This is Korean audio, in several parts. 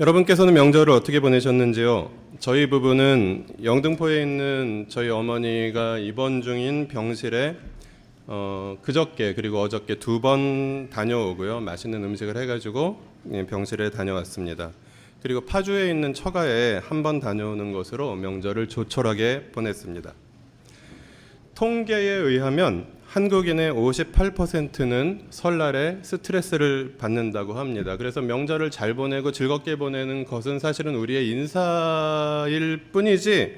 여러분께서는 명절을 어떻게 보내셨는지요? 저희 부부는 영등포에 있는 저희 어머니가 입원 중인 병실에 그저께 그리고 어저께 2번 다녀오고요. 맛있는 음식을 해가지고 병실에 다녀왔습니다. 그리고 파주에 있는 처가에 1번 다녀오는 것으로 명절을 조촐하게 보냈습니다. 통계에 의하면 한국인의 58%는 설날에 스트레스를 받는다고 합니다. 그래서 명절을 잘 보내고 즐겁게 보내는 것은 사실은 우리의 인사일 뿐이지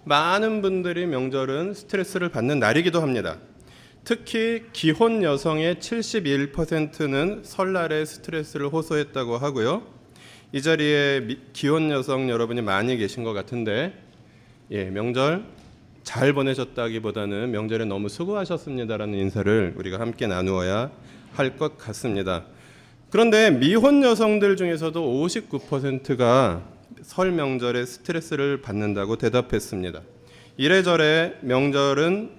많은 분들이 명절은 스트레스를 받는 날이기도 합니다. 특히 기혼 여성의 71%는 설날에 스트레스를 호소했다고 하고요. 이 자리에 기혼 여성 여러분이 많이 계신 것 같은데 명절 잘 보내셨다기보다는 명절에 너무 수고하셨습니다라는 인사를 우리가 함께 나누어야 할 것 같습니다. 그런데 미혼 여성들 중에서도 59%가 설 명절에 스트레스를 받는다고 대답했습니다. 이래저래 명절은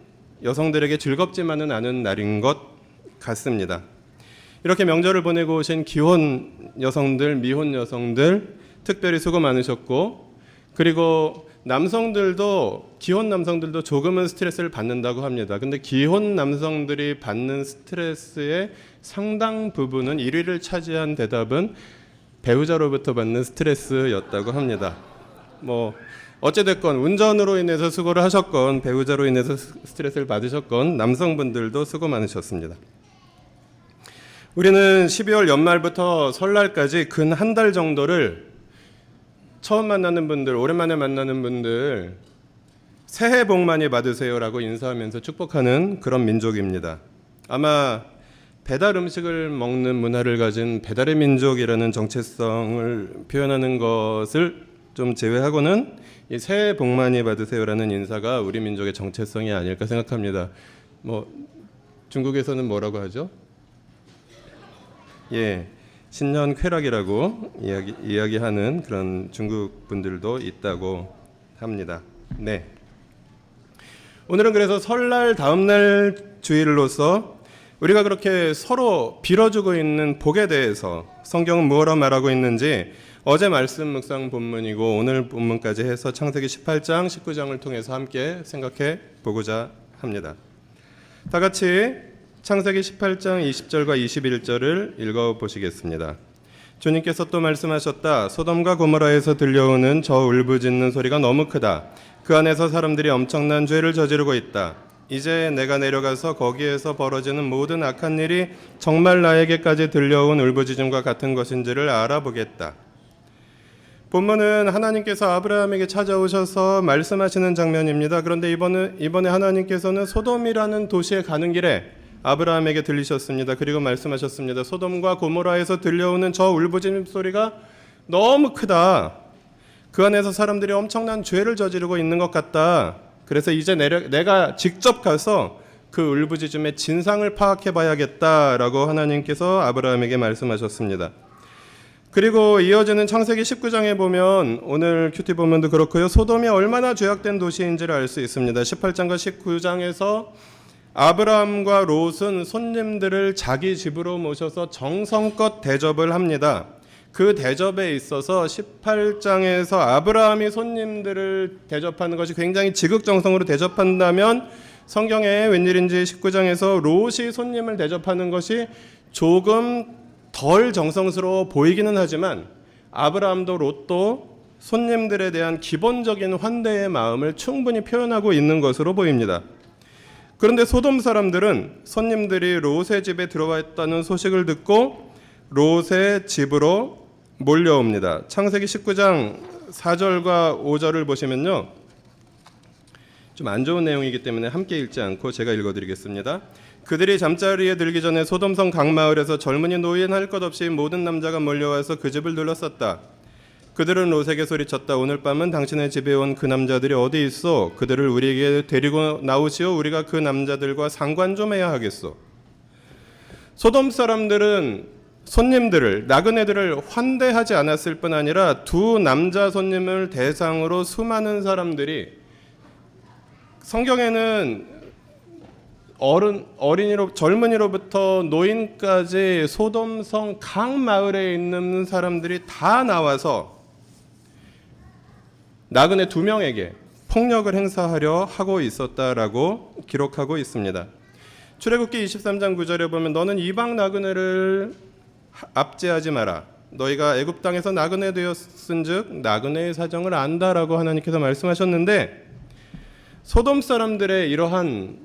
여성들에게 즐겁지만은 않은 날인 것 같습니다. 이렇게 명절을 보내고 오신 기혼 여성들, 미혼 여성들 특별히 수고 많으셨고, 그리고 남성들도 기혼 남성들도 조금은 스트레스를 받는다고 합니다. 근데 기혼 남성들이 받는 스트레스의 상당 부분은 1위를 차지한 대답은 배우자로부터 받는 스트레스였다고 합니다. 어찌됐건 운전으로 인해서 수고를 하셨건 배우자로 인해서 스트레스를 받으셨건 남성분들도 수고 많으셨습니다. 우리는 12월 연말부터 설날까지 근 한 달 정도를 처음 만나는 분들, 오랜만에 만나는 분들 새해 복 많이 받으세요라고 인사하면서 축복하는 그런 민족입니다. 아마 배달 음식을 먹는 문화를 가진 배달의 민족이라는 정체성을 표현하는 것을 좀 제외하고는 이 새해 복 많이 받으세요라는 인사가 우리 민족의 정체성이 아닐까 생각합니다. 중국에서는 뭐라고 하죠? 신년 쾌락이라고 이야기하는 그런 중국 분들도 있다고 합니다. 네. 오늘은 그래서 설날 다음날 주일로서 우리가 그렇게 서로 빌어주고 있는 복에 대해서 성경은 무엇라 말하고 있는지 어제 말씀 묵상 본문이고 오늘 본문까지 해서 창세기 18장, 19장을 통해서 함께 생각해 보고자 합니다. 다 같이 창세기 18장 20절과 21절을 읽어보시겠습니다. 주님께서 또 말씀하셨다. 소돔과 고모라에서 들려오는 저 울부짖는 소리가 너무 크다. 그 안에서 사람들이 엄청난 죄를 저지르고 있다. 이제 내가 내려가서 거기에서 벌어지는 모든 악한 일이 정말 나에게까지 들려온 울부짖음과 같은 것인지를 알아보겠다. 본문은 하나님께서 아브라함에게 찾아오셔서 말씀하시는 장면입니다. 그런데 이번에 하나님께서는 소돔이라는 도시에 가는 길에 아브라함에게 들리셨습니다. 그리고 말씀하셨습니다. 소돔과 고모라에서 들려오는 저 울부짖는 소리가 너무 크다. 그 안에서 사람들이 엄청난 죄를 저지르고 있는 것 같다. 그래서 이제 내가 직접 가서 그 울부짖음의 진상을 파악해 봐야겠다라고 하나님께서 아브라함에게 말씀하셨습니다. 그리고 이어지는 창세기 19장에 보면 오늘 큐티 본문도 그렇고요. 소돔이 얼마나 죄악된 도시인지를 알 수 있습니다. 18장과 19장에서 아브라함과 롯은 손님들을 자기 집으로 모셔서 정성껏 대접을 합니다. 그 대접에 있어서 18장에서 아브라함이 손님들을 대접하는 것이 굉장히 지극정성으로 대접한다면 성경에 웬일인지 19장에서 롯이 손님을 대접하는 것이 조금 덜 정성스러워 보이기는 하지만 아브라함도 롯도 손님들에 대한 기본적인 환대의 마음을 충분히 표현하고 있는 것으로 보입니다. 그런데 소돔 사람들은 손님들이 롯의 집에 들어와 있다는 소식을 듣고 롯의 집으로 몰려옵니다. 창세기 19장 4절과 5절을 보시면요, 좀 안 좋은 내용이기 때문에 함께 읽지 않고 제가 읽어드리겠습니다. 그들이 잠자리에 들기 전에 소돔성 강마을에서 젊은이 노인 할 것 없이 모든 남자가 몰려와서 그 집을 둘러쌌다. 그들은 롯에게 소리쳤다. 오늘 밤은 당신의 집에 온 그 남자들이 어디 있어? 그들을 우리에게 데리고 나오시오. 우리가 그 남자들과 상관 좀 해야 하겠소. 소돔 사람들은 손님들을, 나그네들을 환대하지 않았을 뿐 아니라 두 남자 손님을 대상으로 수많은 사람들이, 성경에는 젊은이로부터 노인까지 소돔성 각 마을에 있는 사람들이 다 나와서 나그네 2명에게 폭력을 행사하려 하고 있었다라고 기록하고 있습니다. 출애굽기 23장 9절에 보면 너는 이방 나그네를 압제하지 마라. 너희가 애굽 땅에서 나그네 되었은즉 나그네의 사정을 안다라고 하나님께서 말씀하셨는데 소돔 사람들의 이러한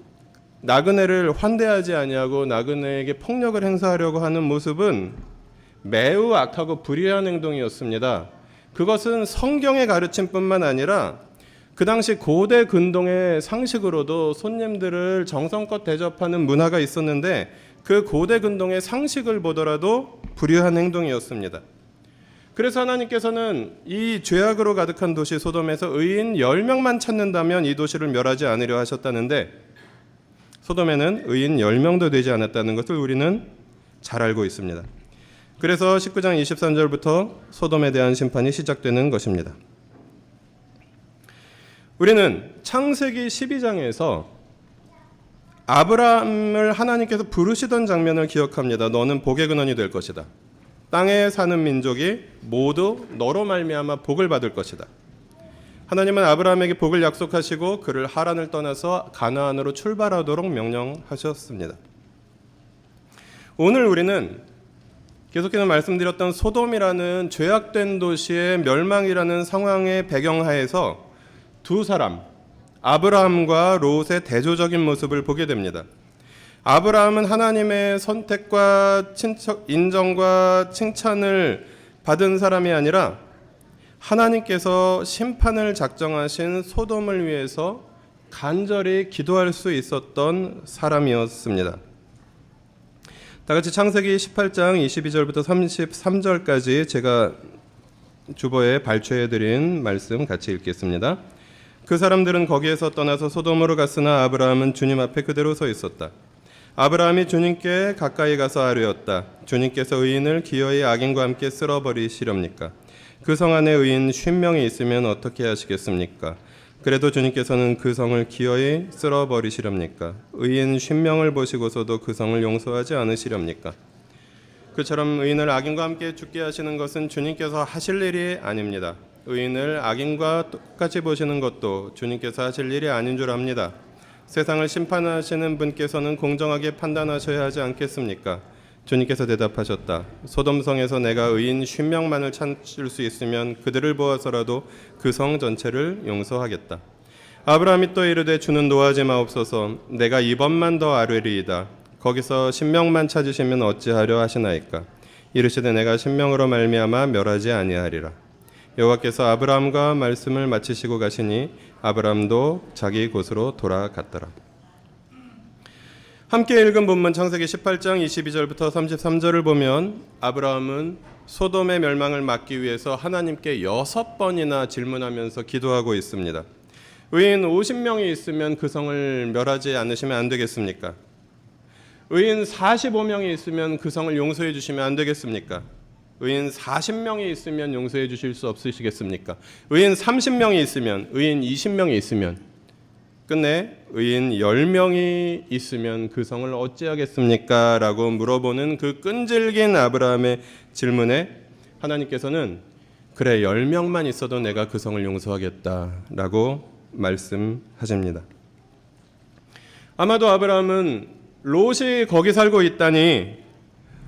나그네를 환대하지 아니하고 나그네에게 폭력을 행사하려고 하는 모습은 매우 악하고 불의한 행동이었습니다. 그것은 성경의 가르침뿐만 아니라 그 당시 고대 근동의 상식으로도 손님들을 정성껏 대접하는 문화가 있었는데 그 고대 근동의 상식을 보더라도 불의한 행동이었습니다. 그래서 하나님께서는 이 죄악으로 가득한 도시 소돔에서 의인 10명만 찾는다면 이 도시를 멸하지 않으려 하셨다는데 소돔에는 의인 10명도 되지 않았다는 것을 우리는 잘 알고 있습니다. 그래서 19장 23절부터 소돔에 대한 심판이 시작되는 것입니다. 우리는 창세기 12장에서 아브라함을 하나님께서 부르시던 장면을 기억합니다. 너는 복의 근원이 될 것이다. 땅에 사는 민족이 모두 너로 말미암아 복을 받을 것이다. 하나님은 아브라함에게 복을 약속하시고 그를 하란을 떠나서 가나안으로 출발하도록 명령하셨습니다. 오늘 우리는 계속해서 말씀드렸던 소돔이라는 죄악된 도시의 멸망이라는 상황의 배경하에서 두 사람, 아브라함과 롯의 대조적인 모습을 보게 됩니다. 아브라함은 하나님의 선택과 인정과 칭찬을 받은 사람이 아니라 하나님께서 심판을 작정하신 소돔을 위해서 간절히 기도할 수 있었던 사람이었습니다. 다 같이 창세기 18장 22절부터 33절까지 제가 주보에 발췌해드린 말씀 같이 읽겠습니다. 그 사람들은 거기에서 떠나서 소돔으로 갔으나 아브라함은 주님 앞에 그대로 서 있었다. 아브라함이 주님께 가까이 가서 아뢰었다. 주님께서 의인을 기어이 악인과 함께 쓸어버리시렵니까? 그 성 안에 의인 50명이 있으면 어떻게 하시겠습니까? 그래도 주님께서는 그 성을 기어이 쓸어버리시렵니까? 의인 50명을 보시고서도 그 성을 용서하지 않으시렵니까? 그처럼 의인을 악인과 함께 죽게 하시는 것은 주님께서 하실 일이 아닙니다. 의인을 악인과 똑같이 보시는 것도 주님께서 하실 일이 아닌 줄 압니다. 세상을 심판하시는 분께서는 공정하게 판단하셔야 하지 않겠습니까? 주님께서 대답하셨다. 소돔성에서 내가 의인 50명만을 찾을 수 있으면 그들을 보아서라도 그 성 전체를 용서하겠다. 아브라함이 또 이르되 주는 노하지 마옵소서. 내가 이번만 더 아뢰리이다. 거기서 10명만 찾으시면 어찌하려 하시나이까? 이르시되 내가 10명으로 말미암아 멸하지 아니하리라. 여호와께서 아브라함과 말씀을 마치시고 가시니 아브라함도 자기 곳으로 돌아갔더라. 함께 읽은 본문 창세기 18장 22절부터 33절을 보면 아브라함은 소돔의 멸망을 막기 위해서 하나님께 6번이나 질문하면서 기도하고 있습니다. 의인 50명이 있으면 그 성을 멸하지 않으시면 안 되겠습니까? 의인 45명이 있으면 그 성을 용서해 주시면 안 되겠습니까? 의인 40명이 있으면 용서해 주실 수 없으시겠습니까? 의인 30명이 있으면, 의인 20명이 있으면, 끝내 의인 10명이 있으면 그 성을 어찌하겠습니까? 라고 물어보는 그 끈질긴 아브라함의 질문에 하나님께서는 그래 10명만 있어도 내가 그 성을 용서하겠다 라고 말씀하십니다. 아마도 아브라함은 롯이 거기 살고 있다니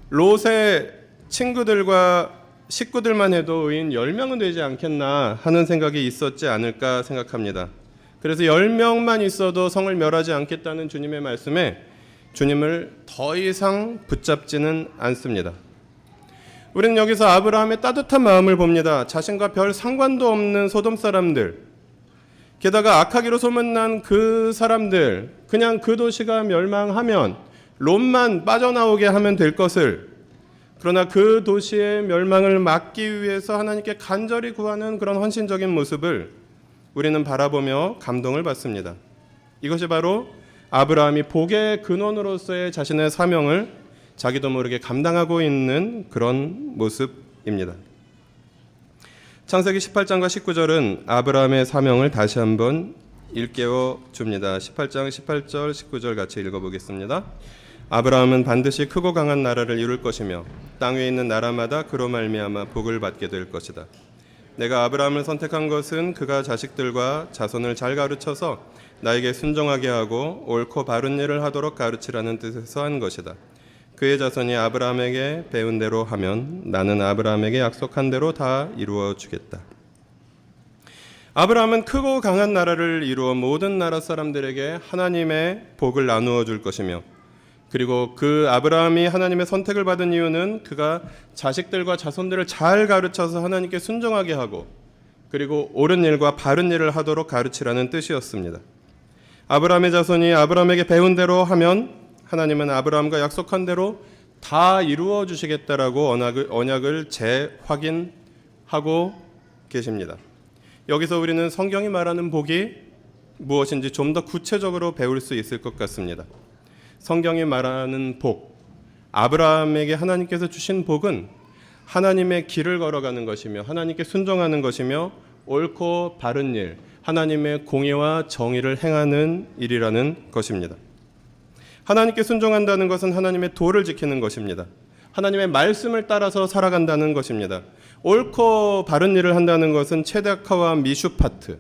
롯의 친구들과 식구들만 해도 의인 10명은 되지 않겠나 하는 생각이 있었지 않을까 생각합니다. 그래서 10명만 있어도 성을 멸하지 않겠다는 주님의 말씀에 주님을 더 이상 붙잡지는 않습니다. 우리는 여기서 아브라함의 따뜻한 마음을 봅니다. 자신과 별 상관도 없는 소돔 사람들, 게다가 악하기로 소문난 그 사람들, 그냥 그 도시가 멸망하면 롯만 빠져나오게 하면 될 것을, 그러나 그 도시의 멸망을 막기 위해서 하나님께 간절히 구하는 그런 헌신적인 모습을 우리는 바라보며 감동을 받습니다. 이것이 바로 아브라함이 복의 근원으로서의 자신의 사명을 자기도 모르게 감당하고 있는 그런 모습입니다. 창세기 18장과 19절은 아브라함의 사명을 다시 한번 일깨워 줍니다. 18장 18절 19절 같이 읽어보겠습니다. 아브라함은 반드시 크고 강한 나라를 이룰 것이며 땅 위에 있는 나라마다 그로 말미암아 복을 받게 될 것이다. 내가 아브라함을 선택한 것은 그가 자식들과 자손을 잘 가르쳐서 나에게 순종하게 하고 옳고 바른 일을 하도록 가르치라는 뜻에서 한 것이다. 그의 자손이 아브라함에게 배운 대로 하면 나는 아브라함에게 약속한 대로 다 이루어 주겠다. 아브라함은 크고 강한 나라를 이루어 모든 나라 사람들에게 하나님의 복을 나누어 줄 것이며, 그리고 그 아브라함이 하나님의 선택을 받은 이유는 그가 자식들과 자손들을 잘 가르쳐서 하나님께 순종하게 하고, 그리고 옳은 일과 바른 일을 하도록 가르치라는 뜻이었습니다. 아브라함의 자손이 아브라함에게 배운 대로 하면 하나님은 아브라함과 약속한 대로 다 이루어 주시겠다라고 언약을 재확인하고 계십니다. 여기서 우리는 성경이 말하는 복이 무엇인지 좀 더 구체적으로 배울 수 있을 것 같습니다. 성경이 말하는 복, 아브라함에게 하나님께서 주신 복은 하나님의 길을 걸어가는 것이며 하나님께 순종하는 것이며 옳고 바른 일, 하나님의 공의와 정의를 행하는 일이라는 것입니다. 하나님께 순종한다는 것은 하나님의 도를 지키는 것입니다. 하나님의 말씀을 따라서 살아간다는 것입니다. 옳고 바른 일을 한다는 것은 체데카와 미슈파트,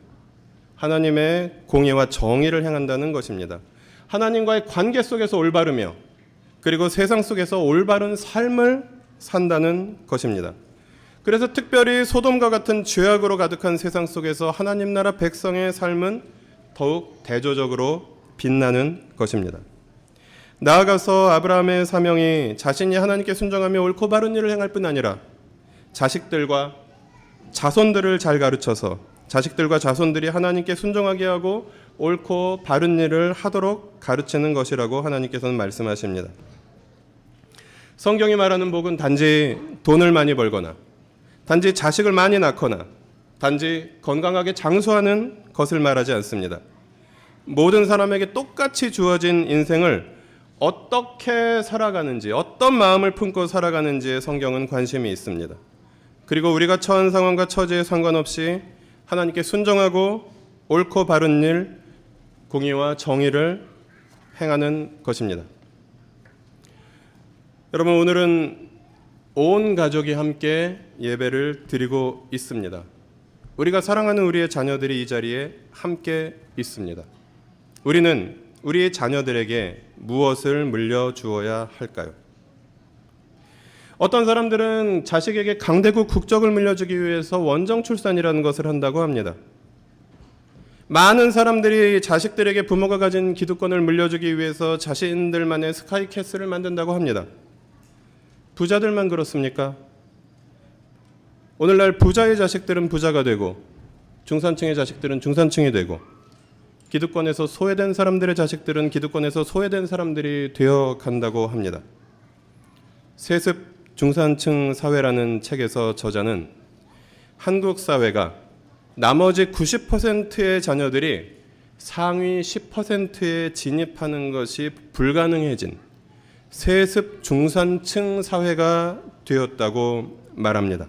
하나님의 공의와 정의를 행한다는 것입니다. 하나님과의 관계 속에서 올바르며 그리고 세상 속에서 올바른 삶을 산다는 것입니다. 그래서 특별히 소돔과 같은 죄악으로 가득한 세상 속에서 하나님 나라 백성의 삶은 더욱 대조적으로 빛나는 것입니다. 나아가서 아브라함의 사명이 자신이 하나님께 순종하며 옳고 바른 일을 행할 뿐 아니라 자식들과 자손들을 잘 가르쳐서 자식들과 자손들이 하나님께 순종하게 하고 옳고 바른 일을 하도록 가르치는 것이라고 하나님께서는 말씀하십니다. 성경이 말하는 복은 단지 돈을 많이 벌거나 단지 자식을 많이 낳거나 단지 건강하게 장수하는 것을 말하지 않습니다. 모든 사람에게 똑같이 주어진 인생을 어떻게 살아가는지, 어떤 마음을 품고 살아가는지에 성경은 관심이 있습니다. 그리고 우리가 처한 상황과 처지에 상관없이 하나님께 순종하고 옳고 바른 일, 공의와 정의를 행하는 것입니다. 여러분, 오늘은 온 가족이 함께 예배를 드리고 있습니다. 우리가 사랑하는 우리의 자녀들이 이 자리에 함께 있습니다. 우리는 우리의 자녀들에게 무엇을 물려주어야 할까요? 어떤 사람들은 자식에게 강대국 국적을 물려주기 위해서 원정 출산이라는 것을 한다고 합니다. 많은 사람들이 자식들에게 부모가 가진 기득권을 물려주기 위해서 자신들만의 스카이캐슬을 만든다고 합니다. 부자들만 그렇습니까? 오늘날 부자의 자식들은 부자가 되고 중산층의 자식들은 중산층이 되고 기득권에서 소외된 사람들의 자식들은 기득권에서 소외된 사람들이 되어 간다고 합니다. 세습 중산층 사회라는 책에서 저자는 한국 사회가 나머지 90%의 자녀들이 상위 10%에 진입하는 것이 불가능해진 세습 중산층 사회가 되었다고 말합니다.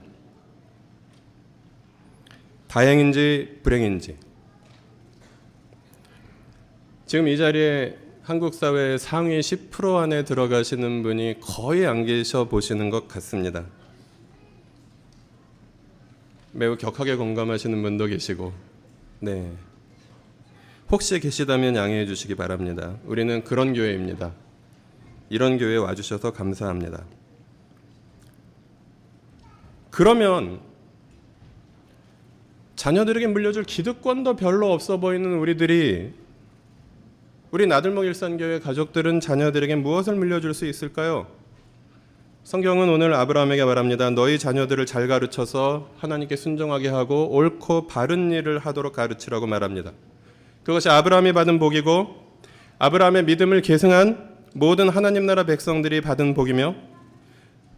다행인지 불행인지 지금 이 자리에 한국 사회의 상위 10% 안에 들어가시는 분이 거의 안 계셔 보시는 것 같습니다. 매우 격하게 공감하시는 분도 계시고, 네, 혹시 계시다면 양해해 주시기 바랍니다. 우리는 그런 교회입니다. 이런 교회에 와주셔서 감사합니다. 그러면 자녀들에게 물려줄 기득권도 별로 없어 보이는 우리 나들목 일산교회 가족들은 자녀들에게 무엇을 물려줄 수 있을까요? 성경은 오늘 아브라함에게 말합니다. 너희 자녀들을 잘 가르쳐서 하나님께 순종하게 하고 옳고 바른 일을 하도록 가르치라고 말합니다. 그것이 아브라함이 받은 복이고 아브라함의 믿음을 계승한 모든 하나님 나라 백성들이 받은 복이며,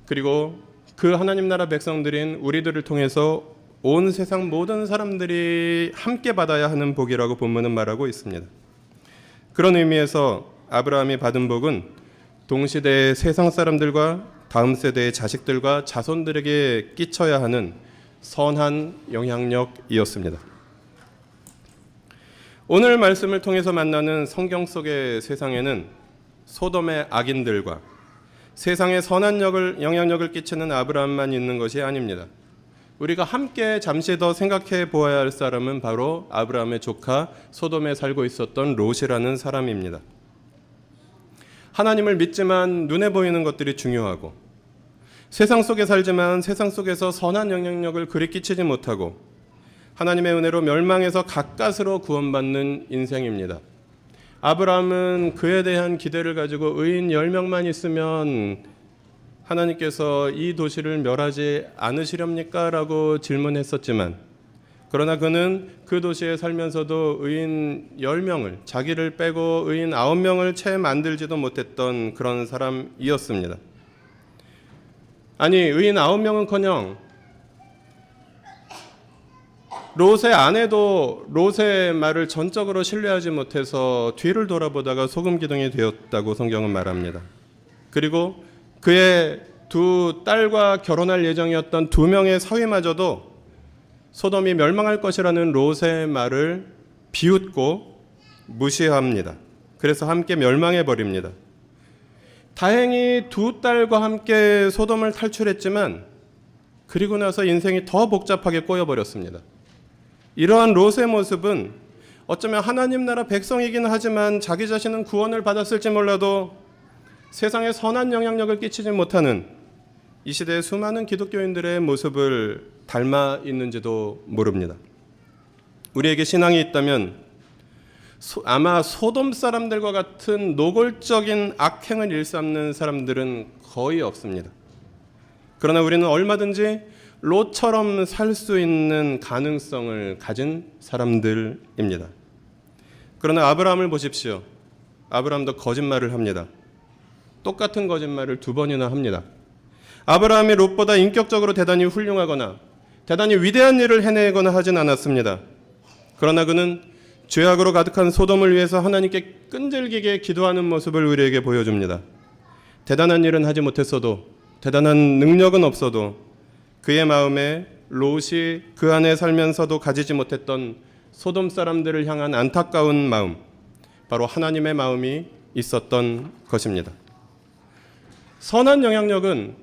그리고 그 하나님 나라 백성들인 우리들을 통해서 온 세상 모든 사람들이 함께 받아야 하는 복이라고 본문은 말하고 있습니다. 그런 의미에서 아브라함이 받은 복은 동시대의 세상 사람들과 다음 세대의 자식들과 자손들에게 끼쳐야 하는 선한 영향력이었습니다. 오늘 말씀을 통해서 만나는 성경 속의 세상에는 소돔의 악인들과 세상에 선한 영향력을 끼치는 아브라함만 있는 것이 아닙니다. 우리가 함께 잠시 더 생각해 보아야 할 사람은 바로 아브라함의 조카 소돔에 살고 있었던 롯이라는 사람입니다. 하나님을 믿지만 눈에 보이는 것들이 중요하고, 세상 속에 살지만 세상 속에서 선한 영향력을 그리 끼치지 못하고, 하나님의 은혜로 멸망에서 가까스로 구원받는 인생입니다. 아브라함은 그에 대한 기대를 가지고 의인 10명만 있으면 하나님께서 이 도시를 멸하지 않으시렵니까? 라고 질문했었지만, 그러나 그는 그 도시에 살면서도 의인 10명을, 자기를 빼고 의인 9명을 채 만들지도 못했던 그런 사람이었습니다. 아니, 의인 9명은커녕 롯의 아내도 롯의 말을 전적으로 신뢰하지 못해서 뒤를 돌아보다가 소금 기둥이 되었다고 성경은 말합니다. 그리고 그의 두 딸과 결혼할 예정이었던 2명의 사위마저도 소돔이 멸망할 것이라는 롯의 말을 비웃고 무시합니다. 그래서 함께 멸망해 버립니다. 다행히 2 딸과 함께 소돔을 탈출했지만 그리고 나서 인생이 더 복잡하게 꼬여버렸습니다. 이러한 롯의 모습은 어쩌면 하나님 나라 백성이긴 하지만 자기 자신은 구원을 받았을지 몰라도 세상에 선한 영향력을 끼치지 못하는 이 시대의 수많은 기독교인들의 모습을 닮아 있는지도 모릅니다. 우리에게 신앙이 있다면 아마 소돔 사람들과 같은 노골적인 악행을 일삼는 사람들은 거의 없습니다. 그러나 우리는 얼마든지 롯처럼 살 수 있는 가능성을 가진 사람들입니다. 그러나 아브라함을 보십시오. 아브라함도 거짓말을 합니다. 똑같은 거짓말을 2번이나 합니다. 아브라함이 롯보다 인격적으로 대단히 훌륭하거나 대단히 위대한 일을 해내거나 하진 않았습니다. 그러나 그는 죄악으로 가득한 소돔을 위해서 하나님께 끈질기게 기도하는 모습을 우리에게 보여줍니다. 대단한 일은 하지 못했어도, 대단한 능력은 없어도 그의 마음에 롯이 그 안에 살면서도 가지지 못했던 소돔 사람들을 향한 안타까운 마음, 바로 하나님의 마음이 있었던 것입니다. 선한 영향력은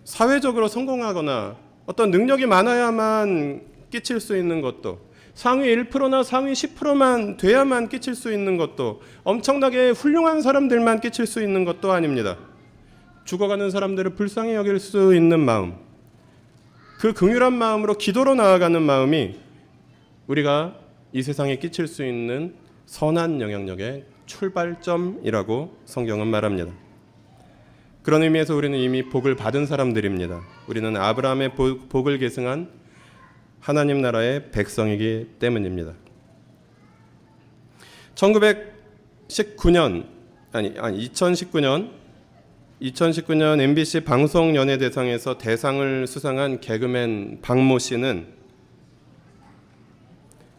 사회적으로 성공하거나 어떤 능력이 많아야만 끼칠 수 있는 것도, 상위 1%나 상위 10%만 돼야만 끼칠 수 있는 것도, 엄청나게 훌륭한 사람들만 끼칠 수 있는 것도 아닙니다. 죽어가는 사람들을 불쌍히 여길 수 있는 마음, 그 긍휼한 마음으로 기도로 나아가는 마음이 우리가 이 세상에 끼칠 수 있는 선한 영향력의 출발점이라고 성경은 말합니다. 그런 의미에서 우리는 이미 복을 받은 사람들입니다. 우리는 아브라함의 복을 계승한 하나님 나라의 백성이기 때문입니다. 2019년 MBC 방송연예대상에서 대상을 수상한 개그맨 박모 씨는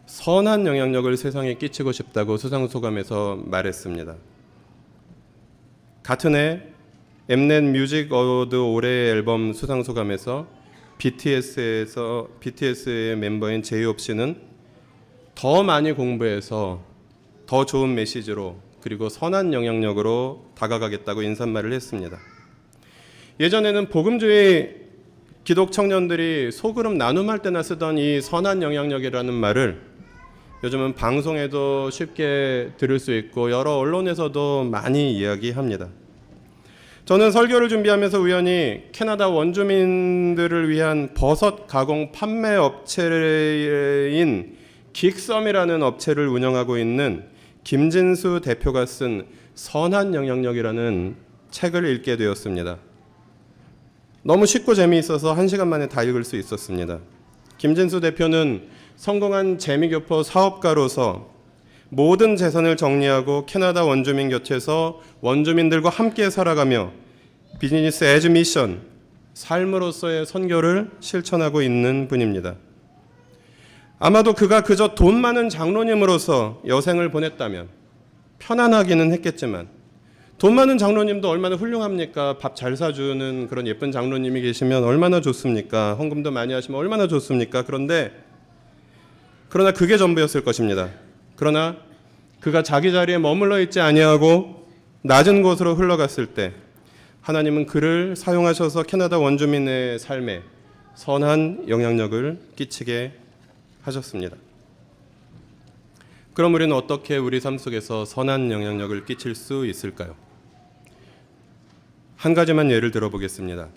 선한 영향력을 세상에 끼치고 싶다고 수상소감에서 말했습니다. 같은 해 엠넷 뮤직 어워드 올해의 앨범 수상소감에서 BTS의 멤버인 제이홉 씨는 더 많이 공부해서 더 좋은 메시지로 그리고 선한 영향력으로 다가가겠다고 인사말을 했습니다. 예전에는 복음주의 기독 청년들이 소그룹 나눔할 때나 쓰던 이 선한 영향력이라는 말을 요즘은 방송에도 쉽게 들을 수 있고 여러 언론에서도 많이 이야기합니다. 저는 설교를 준비하면서 우연히 캐나다 원주민들을 위한 버섯 가공 판매 업체인 긱썸이라는 업체를 운영하고 있는 김진수 대표가 쓴 선한 영향력이라는 책을 읽게 되었습니다. 너무 쉽고 재미있어서 1시간 만에 다 읽을 수 있었습니다. 김진수 대표는 성공한 재미교포 사업가로서 모든 재산을 정리하고 캐나다 원주민 곁에서 원주민들과 함께 살아가며 비즈니스 애즈 미션, 삶으로서의 선교를 실천하고 있는 분입니다. 아마도 그가 그저 돈 많은 장로님으로서 여생을 보냈다면 편안하기는 했겠지만, 돈 많은 장로님도 얼마나 훌륭합니까? 밥 잘 사주는 그런 예쁜 장로님이 계시면 얼마나 좋습니까? 헌금도 많이 하시면 얼마나 좋습니까? 그러나 그게 전부였을 것입니다. 그러나 그가 자기 자리에 머물러 있지 아니하고 낮은 곳으로 흘러갔을 때 하나님은 그를 사용하셔서 캐나다 원주민의 삶에 선한 영향력을 끼치게 하셨습니다. 그럼 우리는 어떻게 우리 삶 속에서 선한 영향력을 끼칠 수 있을까요? 한 가지만 예를 들어보겠습니다.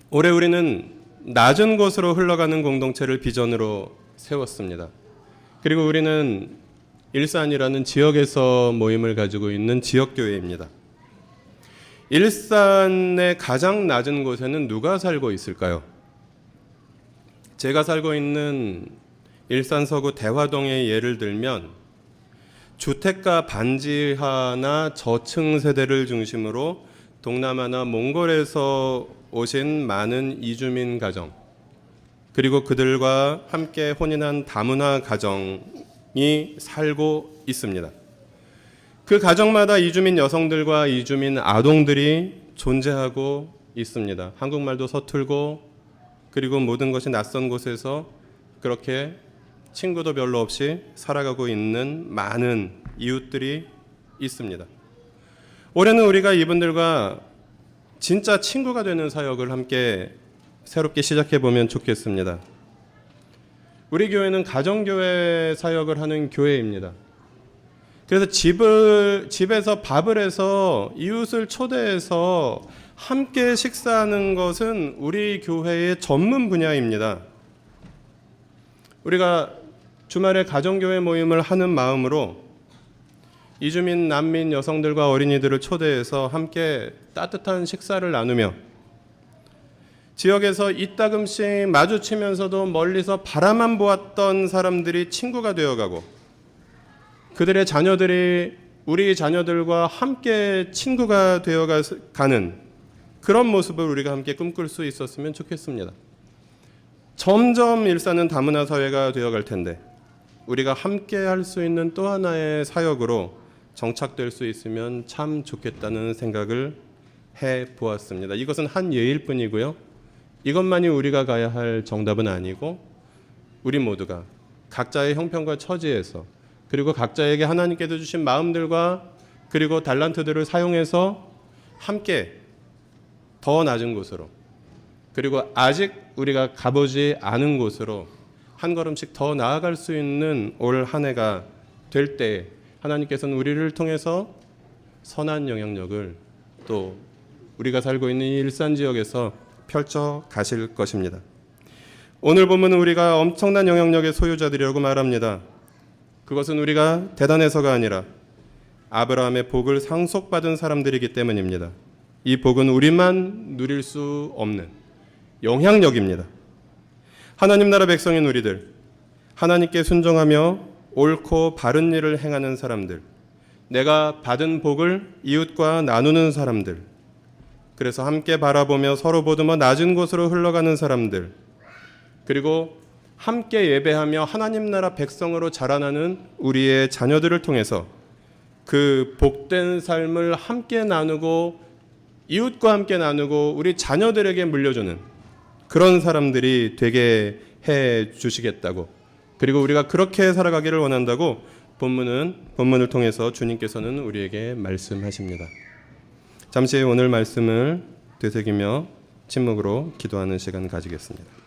올해 우리는 낮은 곳으로 흘러가는 공동체를 비전으로 세웠습니다. 그리고 우리는 일산이라는 지역에서 모임을 가지고 있는 지역교회입니다. 일산의 가장 낮은 곳에는 누가 살고 있을까요? 제가 살고 있는 일산 서구 대화동의 예를 들면 주택가 반지하나 저층 세대를 중심으로 동남아나 몽골에서 오신 많은 이주민 가정, 그리고 그들과 함께 혼인한 다문화 가정이 살고 있습니다. 그 가정마다 이주민 여성들과 이주민 아동들이 존재하고 있습니다. 한국말도 서툴고 그리고 모든 것이 낯선 곳에서 그렇게 친구도 별로 없이 살아가고 있는 많은 이웃들이 있습니다. 올해는 우리가 이분들과 진짜 친구가 되는 사역을 함께 새롭게 시작해 보면 좋겠습니다. 우리 교회는 가정교회 사역을 하는 교회입니다. 그래서 집에서 밥을 해서 이웃을 초대해서 함께 식사하는 것은 우리 교회의 전문 분야입니다. 우리가 주말에 가정교회 모임을 하는 마음으로 이주민 난민 여성들과 어린이들을 초대해서 함께 따뜻한 식사를 나누며 지역에서 이따금씩 마주치면서도 멀리서 바라만 보았던 사람들이 친구가 되어가고 그들의 자녀들이 우리 자녀들과 함께 친구가 되어가는 그런 모습을 우리가 함께 꿈꿀 수 있었으면 좋겠습니다. 점점 일산은 다문화 사회가 되어갈 텐데 우리가 함께 할 수 있는 또 하나의 사역으로 정착될 수 있으면 참 좋겠다는 생각을 해보았습니다. 이것은 한 예일 뿐이고요. 이것만이 우리가 가야 할 정답은 아니고 우리 모두가 각자의 형편과 처지에서 그리고 각자에게 하나님께서 주신 마음들과 그리고 달란트들을 사용해서 함께 더 낮은 곳으로 그리고 아직 우리가 가보지 않은 곳으로 한 걸음씩 더 나아갈 수 있는 올 한 해가 될 때 하나님께서는 우리를 통해서 선한 영향력을 또 우리가 살고 있는 이 일산 지역에서 펼쳐 가실 것입니다. 오늘 본문은 우리가 엄청난 영향력의 소유자들이라고 말합니다. 그것은 우리가 대단해서가 아니라 아브라함의 복을 상속받은 사람들이기 때문입니다. 이 복은 우리만 누릴 수 없는 영향력입니다. 하나님 나라 백성인 우리들, 하나님께 순종하며 옳고 바른 일을 행하는 사람들, 내가 받은 복을 이웃과 나누는 사람들, 그래서 함께 바라보며 서로 보듬어 낮은 곳으로 흘러가는 사람들, 그리고 함께 예배하며 하나님 나라 백성으로 자라나는 우리의 자녀들을 통해서 그 복된 삶을 함께 나누고 이웃과 함께 나누고 우리 자녀들에게 물려주는 그런 사람들이 되게 해 주시겠다고, 그리고 우리가 그렇게 살아가기를 원한다고 본문을 통해서 주님께서는 우리에게 말씀하십니다. 잠시 오늘 말씀을 되새기며 침묵으로 기도하는 시간 가지겠습니다.